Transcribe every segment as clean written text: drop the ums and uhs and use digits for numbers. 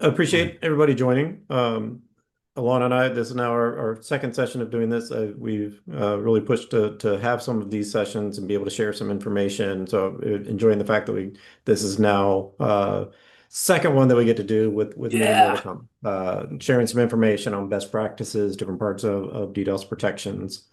Appreciate everybody joining. Alon and I, this is now our second session of doing this. We've really pushed to have some of these sessions and be able to share some information. So enjoying the fact that this is now second one that we get to do with many more to Yeah. come. Sharing some information on best practices, different parts of DDoS protections.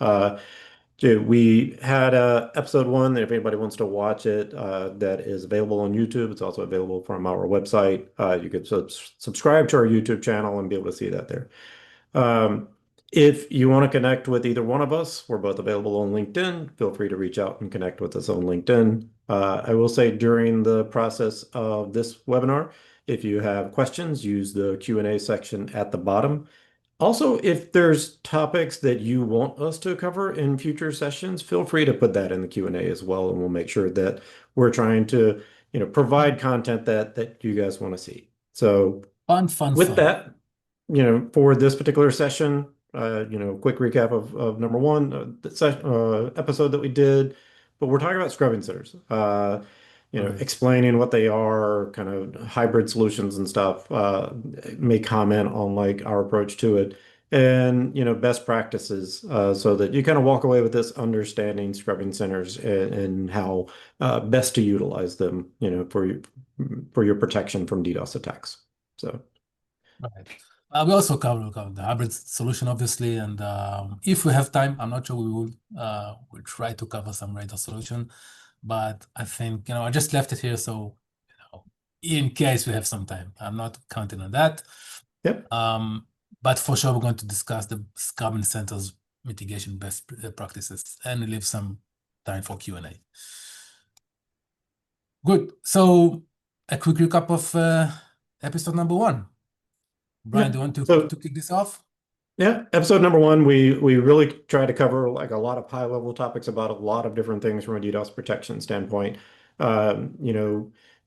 We had episode one, if anybody wants to watch it, that is available on YouTube. It's also available from our website. You could subscribe to our YouTube channel and be able to see that there. Um, if you want to connect with either one of us, we're both available on LinkedIn. Feel free to reach out and connect with us on LinkedIn. I will say during the process of this webinar, if you have questions, use the Q&A section at the bottom. Also, if there's topics that you want us to cover in future sessions, feel free to put that in the Q&A as well, and we'll make sure that we're trying to, provide content that you guys want to see. So Fun, fun, with fun. that, for this particular session, quick recap of number one, the episode that we did, but we're talking about scrubbing centers. Right. Explaining what they are, kind of hybrid solutions and stuff, may comment on like our approach to it and, best practices, so that you kind of walk away with this understanding scrubbing centers and how best to utilize them, for your protection from DDoS attacks. So, Right. We also cover the hybrid solution, obviously, and if we have time, I'm not sure we'll try to cover some radar solution, but I think I just left it here so in case we have some time. I'm not counting on that. yep. But for sure, we're going to discuss the scrubbing centers mitigation best practices and leave some time for Q&A. Good. So a quick recap of episode number one. Brian, Yeah. do you want So to kick this off? yeah, episode number one, we really try to cover like a lot of high level topics about a lot of different things from a DDoS protection standpoint.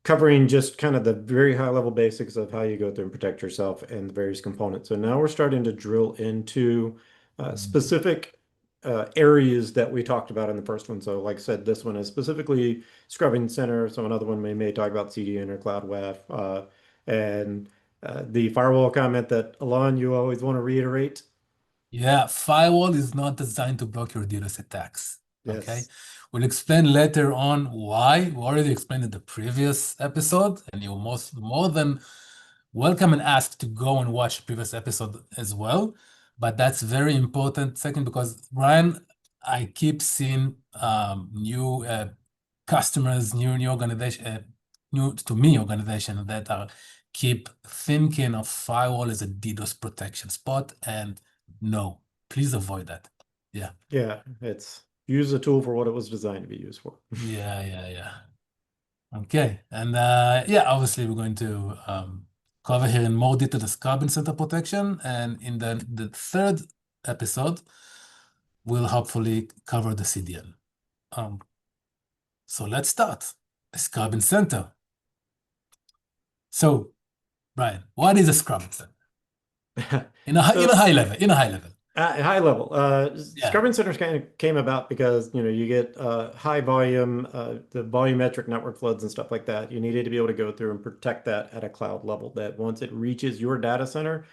Covering just kind of the very high level basics of how you go through and protect yourself and the various components. So now we're starting to drill into specific areas that we talked about in the first one. So like I said, this one is specifically scrubbing center. So another one we may talk about CDN or Cloud WAF, and the firewall comment that Alon, you always want to reiterate. Yeah, firewall is not designed to block your DDoS attacks. Okay, Yes. we'll explain later on why. We already explained in the previous episode, and you're more than welcome and asked to go and watch the previous episode as well. But that's very important. Second, because Brian, I keep seeing new customers, new organization, new to me organization that are keep thinking of firewall as a DDoS protection spot, and no, please avoid that. Yeah. Yeah, it's use the tool for what it was designed to be used for. Yeah. Okay. And yeah, obviously we're going to cover here in more detail the scrubbing center protection. And in the third episode, we'll hopefully cover the CDN. So let's start. The scrubbing center. So, Brian, what is a scrubbing center? In a high level, At high level, Yeah. scrubbing centers kind of came about because you get high volume, the volumetric network floods and stuff like that. You needed to be able to go through and protect that at a cloud level. That once it reaches your data center,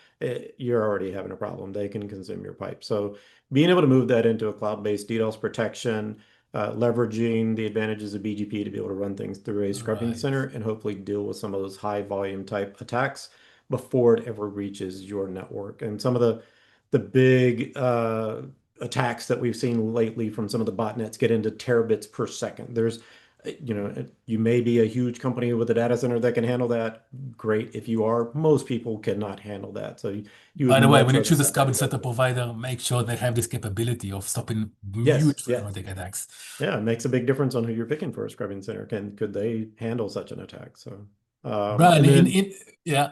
you're already having a problem. They can consume your pipe. So being able to move that into a cloud-based DDoS protection, leveraging the advantages of BGP to be able to run things through a scrubbing Right. center and hopefully deal with some of those high volume type attacks before it ever reaches your network. And some of the big attacks that we've seen lately from some of the botnets get into terabits per second. You may be a huge company with a data center that can handle that. Great. If you are, most people cannot handle that. So you would By the way, much when you rather choose a have that scrubbing center available. provider, make sure they have this capability of stopping Yes, huge yes. frequentic attacks. Yeah, it makes a big difference on who you're picking for a scrubbing center. Could they handle such an attack? So Brian, and then yeah,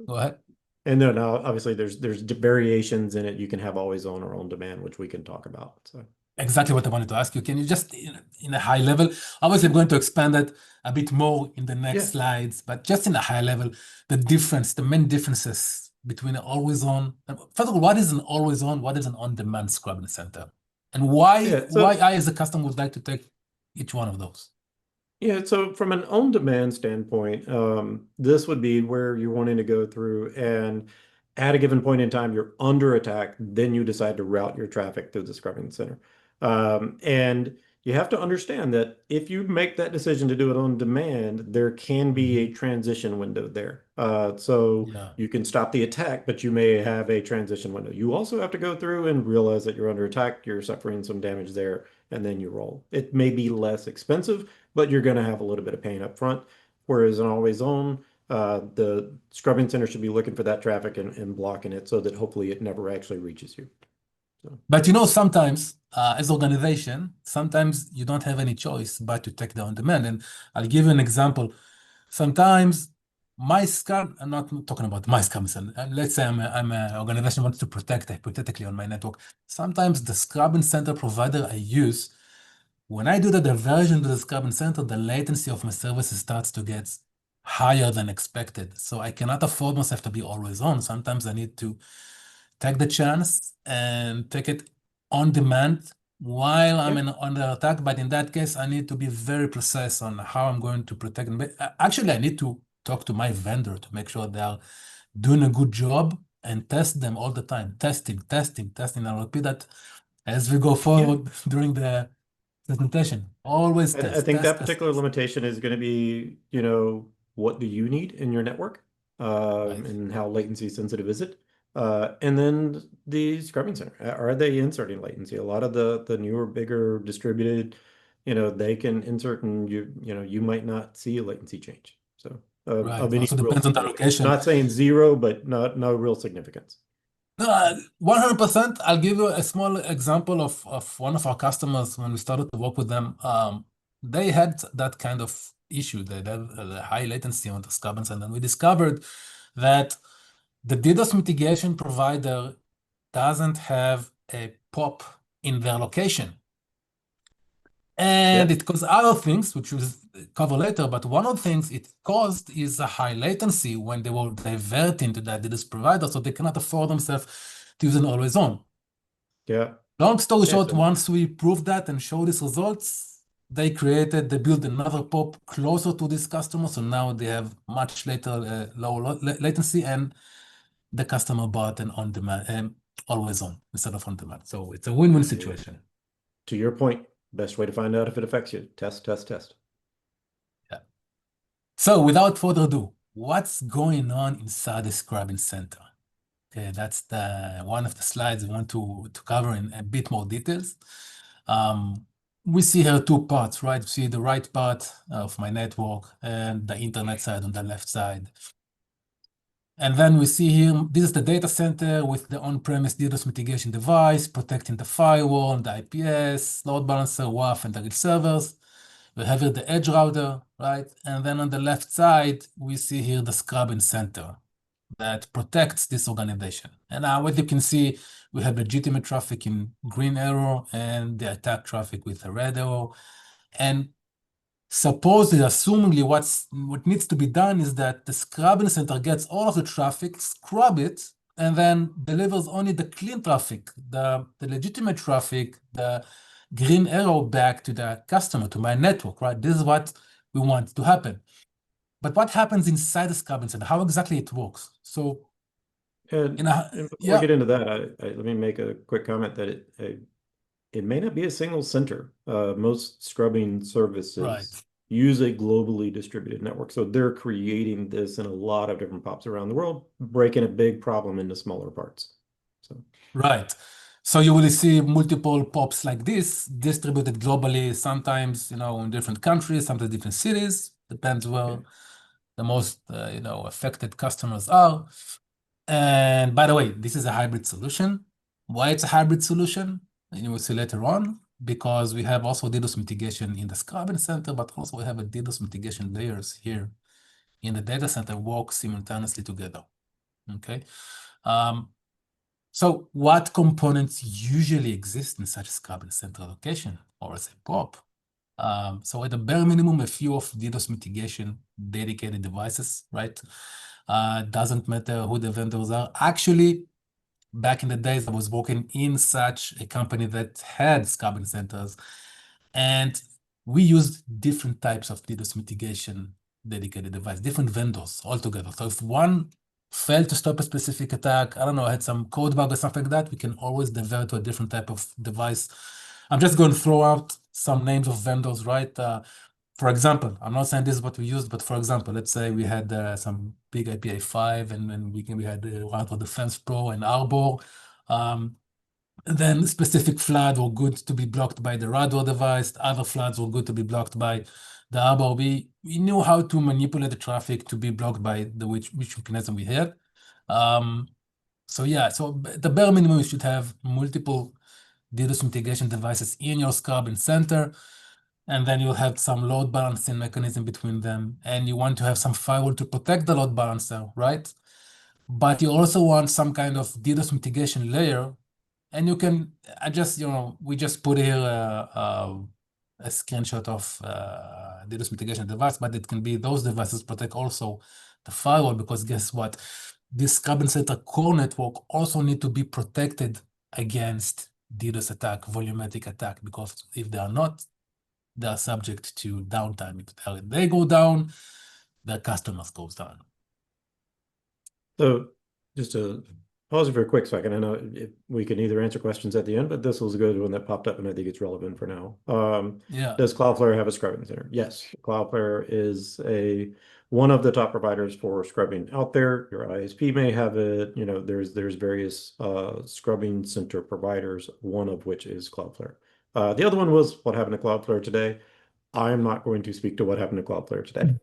go ahead. and then obviously there's variations in it. You can have always on or on demand, which we can talk about. So Exactly what I wanted to ask you. Can you just, in a high level, obviously I'm going to expand that a bit more in the next yeah. slides, but just in a high level, the main differences between an always on. First of all, what is an always on? What is an on-demand scrubbing center? And why Yeah. So I, as a customer, would like to take each one of those? Yeah, so from an on-demand standpoint, this would be where you're wanting to go through and at a given point in time, you're under attack, then you decide to route your traffic through the scrubbing center. And you have to understand that if you make that decision to do it on demand, there can be a Mhm. transition window there. So Yeah. you can stop the attack, but you may have a transition window. You also have to go through and realize that you're under attack, you're suffering some damage there, and then you roll. It may be less expensive, but you're going to have a little bit of pain up front. Whereas an always on, the scrubbing center should be looking for that traffic and blocking it so that hopefully it never actually reaches you. So, But sometimes as organization, sometimes you don't have any choice but to take the on demand. And I'll give you an example. Sometimes my scam, I'm not talking about my scams, and let's say I'm an organization wants to protect hypothetically on my network. Sometimes the scrubbing center provider I use, when I do the diversion to the scrubbing center, the latency of my services starts to get higher than expected. So I cannot afford myself to be always on. Sometimes I need to take the chance and take it on demand while I'm yeah, under attack. But in that case, I need to be very precise on how I'm going to protect them. Actually, I need to talk to my vendor to make sure they are doing a good job and test them all the time. Testing, testing, testing. I'll repeat that as we go yeah. forward during the presentation. Always I test, think test, that test, particular test. limitation is going to be, what do you need in your network, Right. and how latency sensitive is it? And then the scrubbing center, are they inserting latency? A lot of the newer, bigger distributed, they can insert and you might not see a latency change. So Right. of any Also real depends on the significance. location. Not saying zero, but not no real significance. No, 100%. I'll give you a small example of one of our customers when we started to work with them. They had that kind of issue. They had a high latency on the scrubbers, and then we discovered that the DDoS mitigation provider doesn't have a POP in their location. And Yeah. it caused other things, which we'll cover later, but one of the things it caused is a high latency when they were diverting to that DDoS provider, so they cannot afford themselves to use an always on. Yeah. Long story Yeah. short, So once we proved that and showed these results, they built another POP closer to this customer, so now they have much lower latency, and the customer bought an on-demand, always on instead of on-demand. So it's a win-win situation. to your point, best way to find out if it affects you, test, test, test. Yeah. So without further ado, what's going on inside the scrubbing center? Okay, that's the one of the slides I want to cover in a bit more details. We see here two parts, right? We see the right part of my network and the internet side on the left side. And then we see here, this is the data center with the on-premise DDoS mitigation device, protecting the firewall, the IPS, load balancer, WAF, and the real servers. We have here the edge router, right? And then on the left side, we see here the scrubbing center that protects this organization. And now what you can see, we have legitimate traffic in green arrow and the attack traffic with a red arrow. And supposedly, assumingly, what needs to be done is that the scrubbing center gets all of the traffic, scrub it, and then delivers only the clean traffic, the legitimate traffic, the green arrow back to the customer, to my network, right? This is what we want to happen. But what happens inside the scrubbing center? How exactly it works? So, And, in a, and before we yeah, get into that, let me make a quick comment that it may not be a single center. Most scrubbing right. services use a globally distributed network. So they're creating this in a lot of different pops around the world, breaking a big problem into smaller parts. So Right. So you will see multiple POPs like this distributed globally, sometimes, in different countries, sometimes different cities, depends yeah, where the most, affected customers are. And by the way, this is a hybrid solution. Why it's a hybrid solution? And you will see later on, because we have also DDoS mitigation in the scrubbing center, but also we have a DDoS mitigation layers here in the data center work simultaneously together. Okay. Um, so what components usually exist in such a scrubbing center location or as a POP? So at the bare minimum, a few of DDoS mitigation dedicated devices, right? Doesn't matter who the vendors are. Actually, back in the days, I was working in such a company that had scrubbing centers, and we used different types of DDoS mitigation dedicated device, different vendors altogether. So if one failed to stop a specific attack, I don't know, had some code bug or something like that, we can always divert to a different type of device. I'm just going to throw out some names of vendors, right? For example, I'm not saying this is what we used, but for example, let's say we had some big IPA5 and we had Router Defense Pro and Arbor. Then specific flags were good to be blocked by the Radware device. Other flags were good to be blocked by the Arbor. We knew how to manipulate the traffic to be blocked by which mechanism we had. So yeah, so the bare minimum, you should have multiple DDoS mitigation devices in your Scrub and center, and then you'll have some load balancing mechanism between them, and you want to have some firewall to protect the load balancer, right? But you also want some kind of DDoS mitigation layer, and you can adjust, we just put here a screenshot of DDoS mitigation device, but it can be those devices protect also the firewall, because guess what? This carbon center core network also need to be protected against DDoS attack, volumetric attack, because if they are not, they are subject to downtime. If they go down, the customers goes down. So just to pause for a quick second, I know we can either answer questions at the end, but this was a good one that popped up and I think it's relevant for now. Yeah. Does Cloudflare have a scrubbing center? Yes, Cloudflare is one of the top providers for scrubbing out there. Your ISP may have it. There's various scrubbing center providers, one of which is Cloudflare. The other one was what happened to Cloudflare today. I'm not going to speak to what happened to Cloudflare today.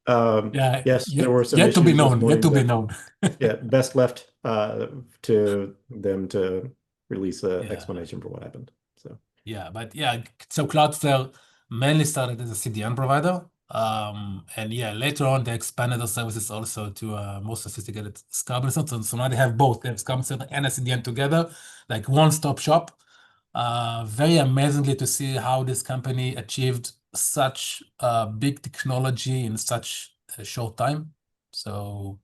Yeah, yes, there were some yet to be issues this known, morning, yet to be but known. yeah, best left to them to release an Yeah. explanation for what happened. So Yeah, but yeah, so Cloudflare mainly started as a CDN provider. And yeah, later on they expanded their services also to a more sophisticated scrubbing center. So now they have both. They have scrubbing center and a CDN together, like one-stop shop. Very amazingly to see how this company achieved such big technology in such a short time. So,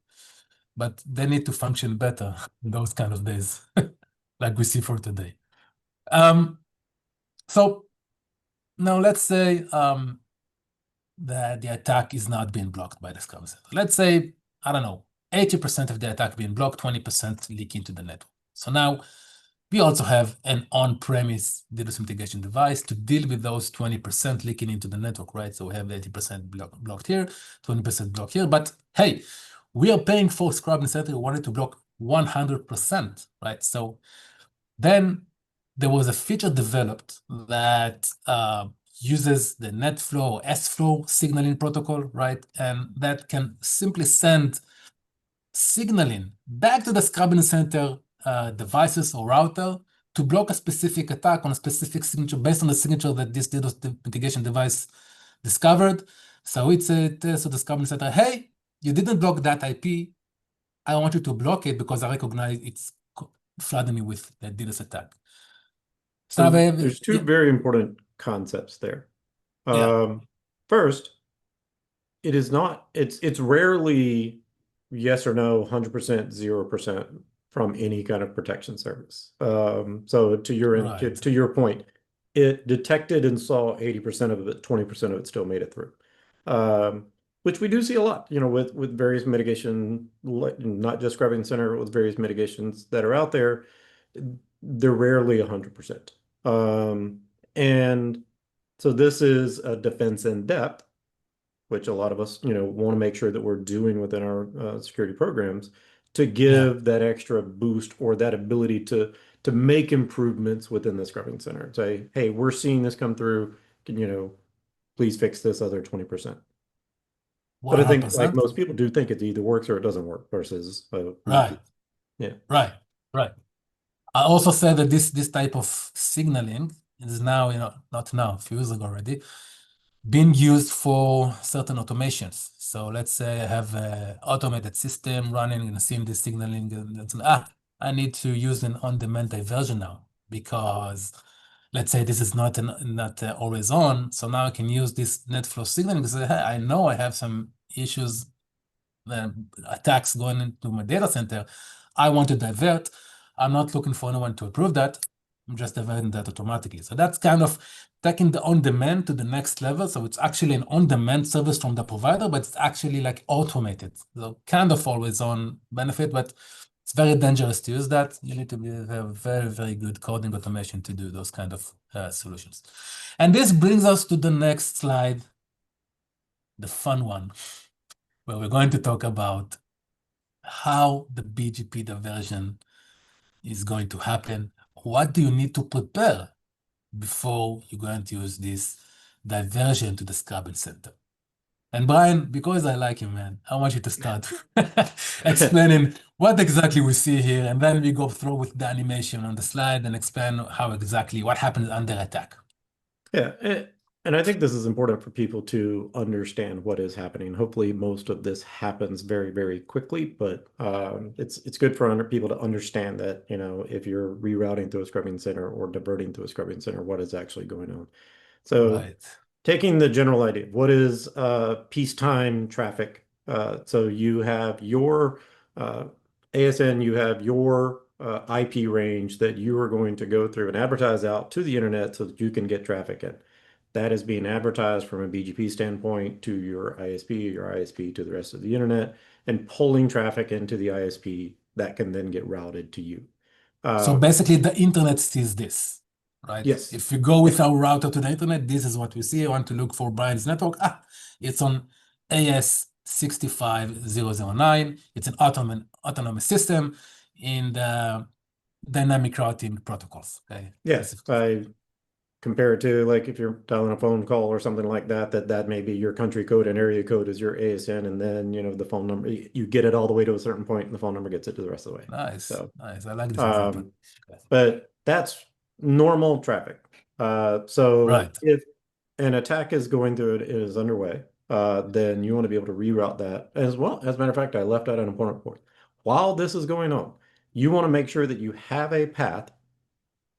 but they need to function better in those kind of days, like we see for today. So now let's say that the attack is not being blocked by the scrum center. Let's say, I don't know, 80% of the attack being blocked, 20% leak into the network. So now we also have an on-premise DDoS mitigation device to deal with those 20% leaking into the network, right? So we have 80% blocked here, 20% blocked here. But hey, we are paying for scrubbing center. We wanted to block 100%, right? So then there was a feature developed that uses the NetFlow or SFlow signaling protocol, right? And that can simply send signaling back to the scrubbing center devices or router to block a specific attack on a specific signature based on the signature that this DDoS mitigation device discovered. So it tells the scrubbing center, hey, you didn't block that IP. I want you to block it because I recognize it's flooding me with the DDoS attack. So there's two very important concepts there. First, it's rarely yes or no, 100%, 0% from any kind of protection service. So to your point, it detected and saw 80% of it, 20% of it still made it through. Which we do see a lot, with various mitigation, not just scrubbing center, with various mitigations that are out there. They're rarely 100%. And so this is a defense in depth, which a lot of us, want to make sure that we're doing within our security programs to give that extra boost or that ability to make improvements within the scrubbing center. Say, hey, we're seeing this come through. Can please fix this other 20%. But I think, like most people, do think it either works or it doesn't work versus right. Yeah. Right. I also said that this type of signaling is now, not now, a few years ago already, being used for certain automations. So let's say I have an automated system running and seeing this signaling, and I need to use an on-demand diversion now because let's say this is not always on. So now I can use this NetFlow signaling to say, hey, I know I have some issues, attacks going into my data center. I want to divert. I'm not looking for anyone to approve that. just diverting that automatically. So that's kind of taking the on-demand to the next level. So it's actually an on-demand service from the provider, but it's actually like automated. So kind of always on benefit, but it's very dangerous to use that. You need to have very, very good coding automation to do those kind of solutions. And this brings us to the next slide, the fun one, where we're going to talk about how the BGP diversion is going to happen. What do you need to prepare before you're going to use this diversion to the scrubbing center? And Brian, because I like you, man, I want you to start explaining what exactly we see here, and then we go through with the animation on the slide and explain how exactly what happens under attack. Yeah, and I think this is important for people to understand what is happening. Hopefully, most of this happens very, very quickly, but it's good for people to understand that, if you're rerouting through a scrubbing center or diverting to a scrubbing center, what is actually going on. So Right. taking the general idea, what is peacetime traffic? So you have your uh, ASN, you have your IP range that you are going to go through and advertise out to the internet so that you can get traffic in. That is being advertised from a BGP standpoint to your ISP to the rest of the internet, and pulling traffic into the ISP that can then get routed to you. So Uh, basically, the internet sees this, right? yes. If you go with Yep. our router to the internet, this is what we see. I want to look for Brian's network. It's on AS 65009. It's an autonomous system in the dynamic routing protocols. Okay. Yeah. This is I compare it to, like, if you're dialing a phone call or something like that, that may be your country code and area code is your ASN, and then the phone number, you get it all the way to a certain point and the phone number gets it to the rest of the way. nice. So Nice. I like this example. um Okay. but that's normal traffic. So Right. if an attack is going through, it is underway, then you want to be able to reroute that as well. As a matter of fact, I left out an important point. While this is going on, you want to make sure that you have a path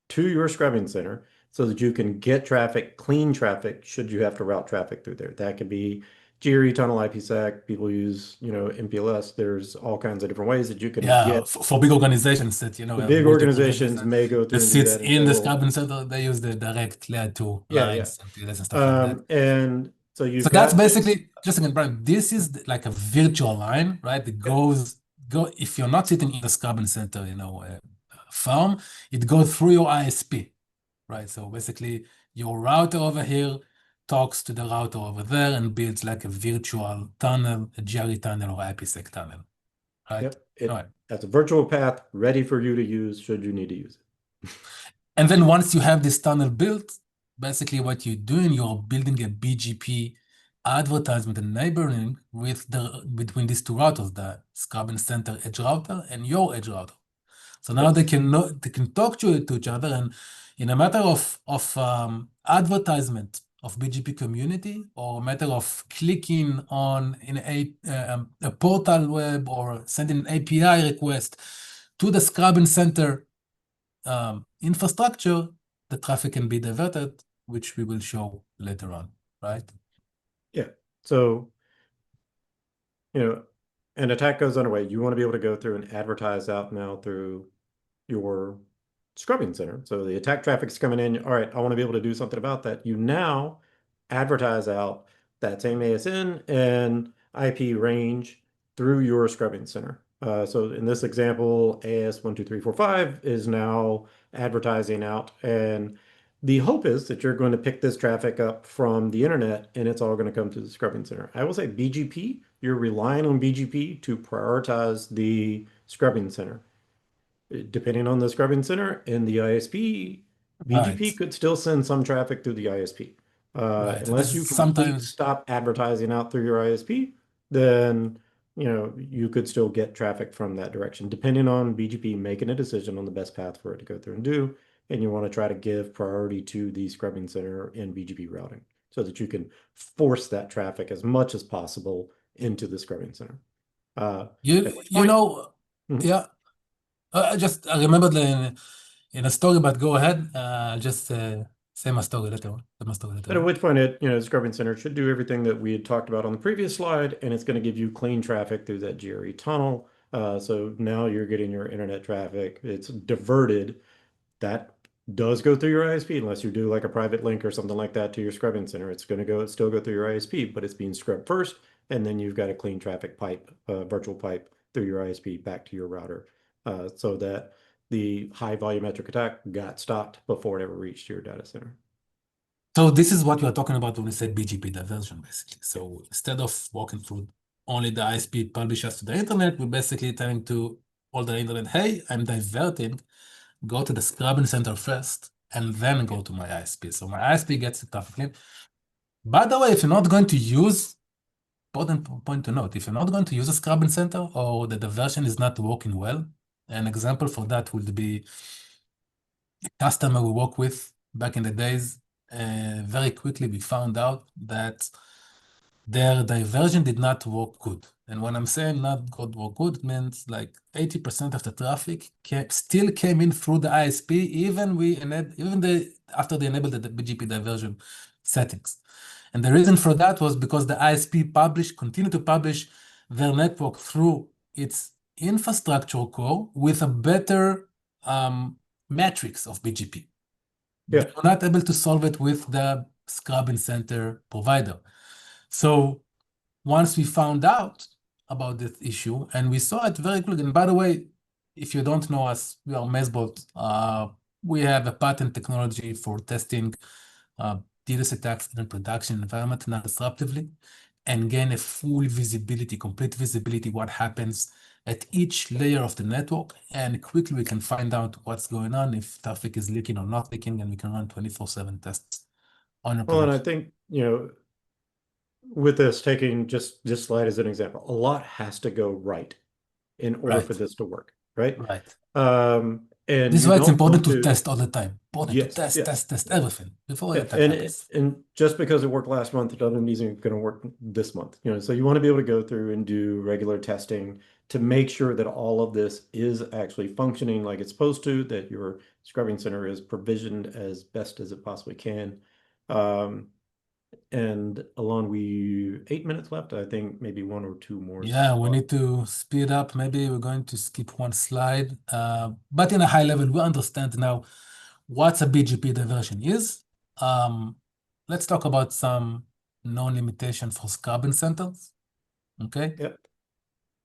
to your scrubbing center so that you can get traffic, clean traffic, should you have to route traffic through there. That could be GRE tunnel IPsec. People use, MPLS. There's all kinds of different ways that you can Yeah, get. for big organizations that The have big multiple ranges organizations may go that through and do sits that and in say, the well, scrubbing center, they use the direct layer 2 yeah, yeah. lines and PLS and stuff like that. And so So you've that's got this. basically just again, Brian, this is like a virtual line, right? It Yeah, go if you're not sitting in the scrubbing center, farm, it goes through your ISP, right? So basically, your router over here talks to the router over there and builds like a virtual tunnel, a GRE tunnel or IPsec tunnel, right? yep. All right. That's a virtual path ready for you to use should you need to use it. And then once you have this tunnel built, basically what you're doing, you're building a BGP advertisement enabling between these two routers, the scrubbing center edge router and your edge router. So now Yes. they can talk to each other, and in a matter of advertisement of BGP community, or a matter of clicking on in a portal web or sending an API request to the scrubbing center infrastructure, the traffic can be diverted, which we will show later on, right? Yeah. So, an attack goes underway. You want to be able to go through and advertise out now through your scrubbing center. So the attack traffic's coming in. All right, I want to be able to do something about that. You now advertise out that same ASN and IP range through your scrubbing center. So in this example, AS12345 is now advertising out, and the hope is that you're going to pick this traffic up from the internet and it's all going to come to the scrubbing center. I will say BGP, you're relying on BGP to prioritize the scrubbing center. Depending on the scrubbing center and the ISP, Right, BGP could still send some traffic through the ISP. right. So this Unless is you complete sometimes, stop advertising out through your ISP, then you could still get traffic from that direction, depending on BGP making a decision on the best path for it to go through and do. And you want to try to give priority to the scrubbing center in BGP routing so that you can force that traffic as much as possible into the scrubbing center. At which you point, know, Mhm. yeah. I remembered in a story, but go ahead. I'll just say my story later on. Say my story later But at on. which point the scrubbing center should do everything that we had talked about on the previous slide, and it's going to give you clean traffic through that GRE tunnel. So now you're getting your internet traffic. It's diverted. That does go through your ISP unless you do like a private link or something like that to your scrubbing center. It's going to still go through your ISP, but it's being scrubbed first, and then you've got a clean traffic pipe, virtual pipe through your ISP back to your router, so that the high volumetric attack got stopped before it ever reached your data center. So this is what you are talking about when we said BGP diversion, basically. So instead of walking through only the ISP publishers to the internet, we're basically telling to all the internet, hey, I'm diverting, go to the scrubbing center first, and then go to my ISP. So my ISP gets the traffic link. By the way, if you're not going to use, important point to note, if you're not going to use a scrubbing center or the diversion is not working well, an example for that would be a customer we work with back in the days. Very quickly, we found out that their diversion did not work good. And when I'm saying not good work good, it means like 80% of the traffic still came in through the ISP, after they enabled the BGP diversion settings. And the reason for that was because the ISP continued to publish their network through its infrastructure core with a better matrix of BGP. Yeah. They were not able to solve it with the scrubbing center provider. So once we found out about this issue, and we saw it very quickly, and by the way, if you don't know us, we are Mezbot. We have a patent technology for testing DDoS attacks in a production environment non-disruptively, and gain a full visibility, complete visibility, what happens at each layer of the network, and quickly we can find out what's going on, if traffic is leaking or not leaking, and we can run 24/7 tests on a Well, and I production. think, with this, taking just this slide as an example, a lot has to go right in order for Right, this to work, right? right. And This is you why it's don't important want to to, tast all the time. Important to yes, test, yeah, test, test everything before yeah, the attack happens. and just because it worked last month, it doesn't mean it's going to work this month. So you want to be able to go through and do regular testing to make sure that all of this is actually functioning like it's supposed to, that your scrubbing center is provisioned as best as it possibly can. And Alon, we 8 minutes left. I think maybe one or two more Yeah, we spots. need to speed up. Maybe we're going to skip one slide. But in a high level, we understand now what a BGP diversion is. Let's talk about some known limitation for scrubbing centers. Okay, Yep.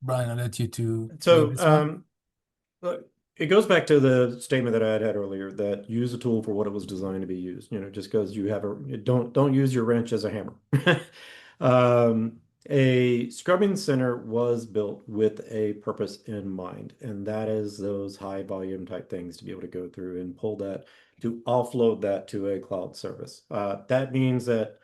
Brian, I'll let you to lead So this one. look, it goes back to the statement that I had earlier, that use a tool for what it was designed to be used. Just because you have don't use your wrench as a hammer. A scrubbing center was built with a purpose in mind, and that is those high volume type things to be able to go through and pull that, to offload that to a cloud service. That means that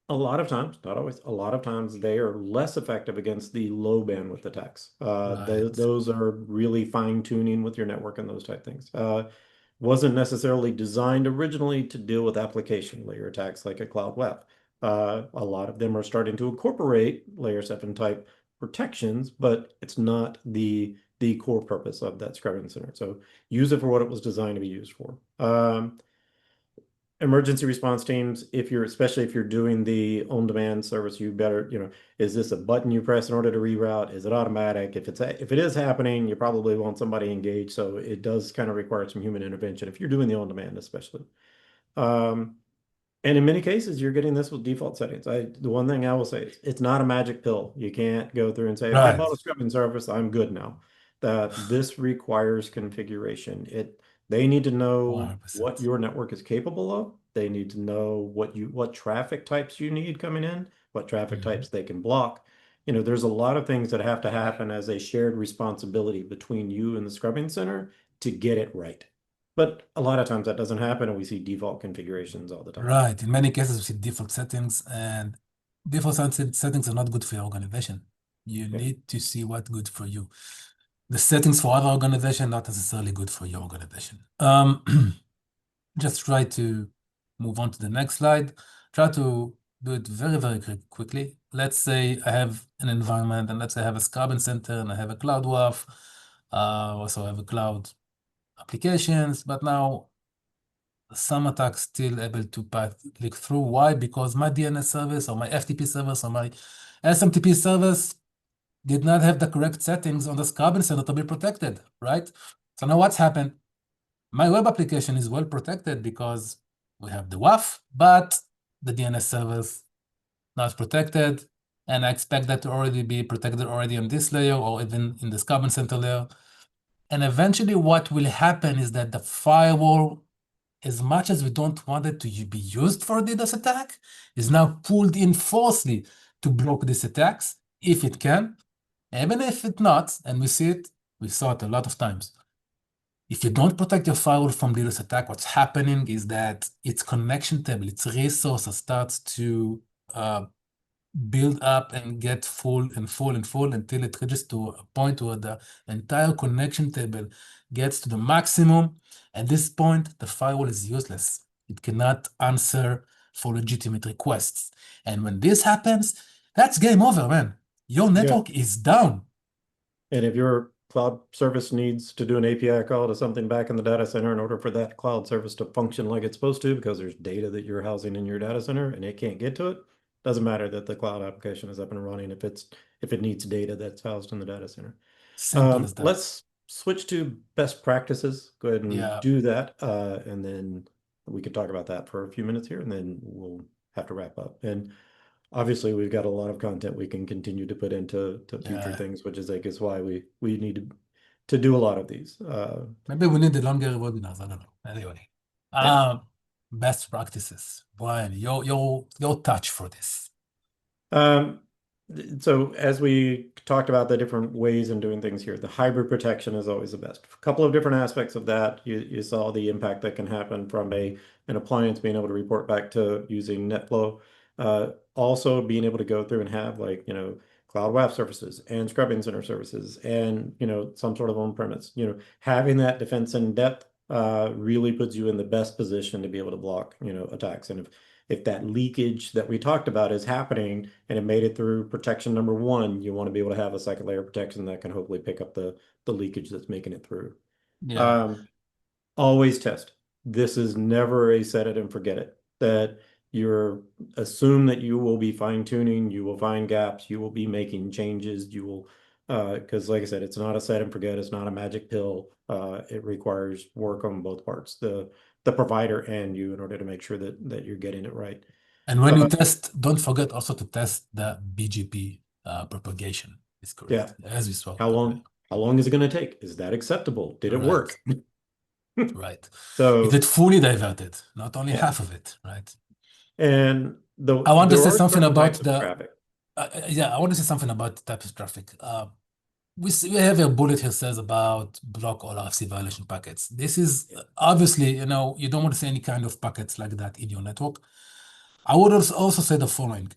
a lot of times, not always, a lot of times they are less effective against the low bandwidth attacks. Right. Those are really fine tuning with your network and those type things. Wasn't necessarily designed originally to deal with application layer attacks like a cloud web. A lot of them are starting to incorporate layer 7 type protections, but it's not the core purpose of that scrubbing center. So use it for what it was designed to be used for. Emergency response teams, especially if you're doing the on-demand service, you better, is this a button you press in order to reroute? Is it automatic? If it is happening, you probably want somebody engaged. So it does kind of require some human intervention if you're doing the on-demand, especially. And in many cases, you're getting this with default settings. The one thing I will say is it's not a magic pill. You can't go through and say, I Right. bought a scrubbing service, I'm good now. That this requires configuration. They need to know what 100%. your network is capable of. They need to know what traffic types you need coming in, what traffic Mhm. types they can block. There's a lot of things that have to happen as a shared responsibility between you and the scrubbing center to get it right. But a lot of times that doesn't happen, and we see default configurations all the time. Right. In many cases, we see default settings, and settings are not good for your organization. You Yeah. need to see what's good for you. The settings for other organization not necessarily good for your organization. Just try to move on to the next slide. Try to do it very, very quickly. Let's say I have an environment, and let's say I have a scrubbing center, and I have a cloud WAF. Also I have a cloud applications, but now some attacks still able to click through. Why? Because my DNS service or my FTP service or my SMTP service did not have the correct settings on the scrubbing center to be protected, right? So now what's happened? my web application is well protected because we have the WAF, but the DNS servers not protected. And I expect that to already be protected already on this layer or even in this carbon center layer. And eventually what will happen is that the firewall, as much as we don't want it to be used for a DDoS attack, is now pulled in forcefully to block these attacks if it can. Even if it's not, and we saw it a lot of times. If you don't protect your firewall from DDoS attack, what's happening is that its connection table, its resources starts to build up and get full and full and full until it reaches to a point where the entire connection table gets to the maximum. At this point, the firewall is useless. It cannot answer for legitimate requests. And when this happens, that's game over, man. Your network is down. And if your cloud service needs to do an API call to something back in the data center in order for that cloud service to function like it's supposed to, because there's data that you're housing in your data center and it can't get to it, doesn't matter that the cloud application is up and running if it needs data that's housed in the data center. Simple as that. Let's switch to best practices. Go ahead and do that. And then we can talk about that for a few minutes here, and then we'll have to wrap up. And obviously, we've got a lot of content we can continue to put into future things, which is, I guess, why we need to do a lot of these. Maybe we need the longer webinars. I don't know. Anyway, best practices. Brian, your touch for this. So as we talked about the different ways in doing things here, the hybrid protection is always the best. A couple of different aspects of that. You saw the impact that can happen from an appliance being able to report back to using NetFlow. Also being able to go through and have, like, cloud WAF services and scrubbing center services and, some sort of on-premise, having that defense in depth really puts you in the best position to be able to block, attacks. And if that leakage that we talked about is happening and it made it through protection number one, you want to be able to have a second layer of protection that can hopefully pick up the leakage that's making it through. Always test. This is never a set it and forget it. That you're assume that you will be fine-tuning, you will find gaps, you will be making changes, you will because, like I said, it's not a set and forget, it's not a magic pill. It requires work on both parts, the provider and you, in order to make sure that you're getting it right. And when you test, don't forget also to test the BGP propagation. Is correct. As we saw. How long is it going to take? Is that acceptable? Did it work? Right. So is it fully diverted? Not only half of it, right? And I want to say something about the traffic. I want to say something about the type of traffic. We have a bullet here says about block all RFC violation packets. This is obviously, you don't want to see any kind of packets like that in your network. I would also say the following.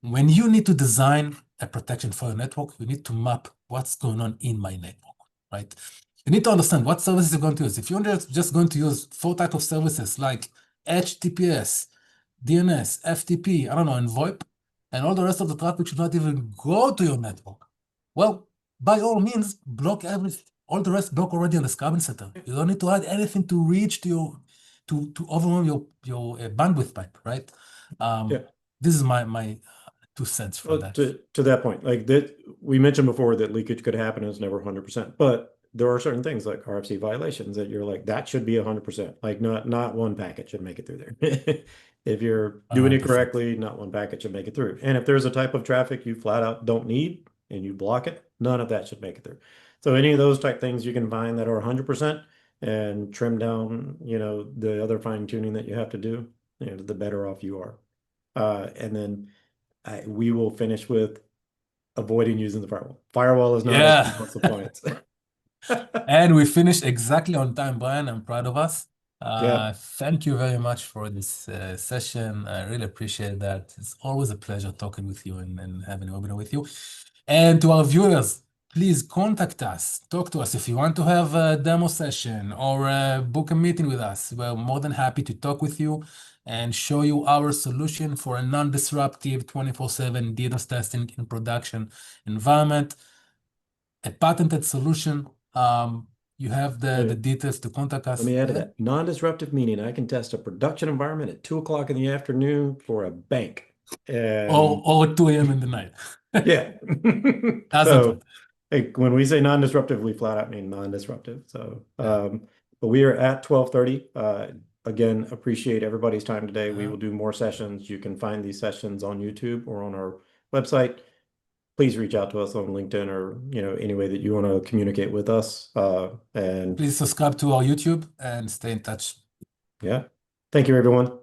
When you need to design a protection for your network, you need to map what's going on in my network, right? You need to understand what services you're going to use. If you're just going to use 4 types of services like HTTPS, DNS, FTP, I don't know, and VoIP, and all the rest of the traffic should not even go to your network. Well, by all means, block all the rest block already on the carbon center. You don't need to add anything to reach to overwhelm your bandwidth pipe, right? This is my 2 cents for that. To that point, like that we mentioned before, that leakage could happen and it's never 100%, but there are certain things like RFC violations that you're like, that should be 100%. Like not one packet should make it through there. If you're doing it correctly, not one packet should make it through. And if there's a type of traffic you flat out don't need and you block it, none of that should make it through. So any of those type things you can find that are 100% and trim down, the other fine tuning that you have to do, the better off you are. And then we will finish with avoiding using the firewall. Firewall is not a appliance. And we finished exactly on time, Brian. I'm proud of us. Thank you very much for this session. I really appreciate that. It's always a pleasure talking with you and having a webinar with you. And to our viewers, please contact us. Talk to us if you want to have a demo session or book a meeting with us. We're more than happy to talk with you and show you our solution for a non-disruptive 24/7 DDoS testing in production environment. A patented solution. You have the details to contact us. Let me add to that. Non-disruptive meaning I can test a production environment at 2 o'clock in the afternoon for a bank. Or 2 a.m. in the night. So when we say non-disruptive, we flat out mean non-disruptive. So But we are at 12:30. Again, appreciate everybody's time today. We will do more sessions. You can find these sessions on YouTube or on our website. Please reach out to us on LinkedIn or any way that you want to communicate with us. And Please subscribe to our YouTube and stay in touch. yeah, thank you, everyone.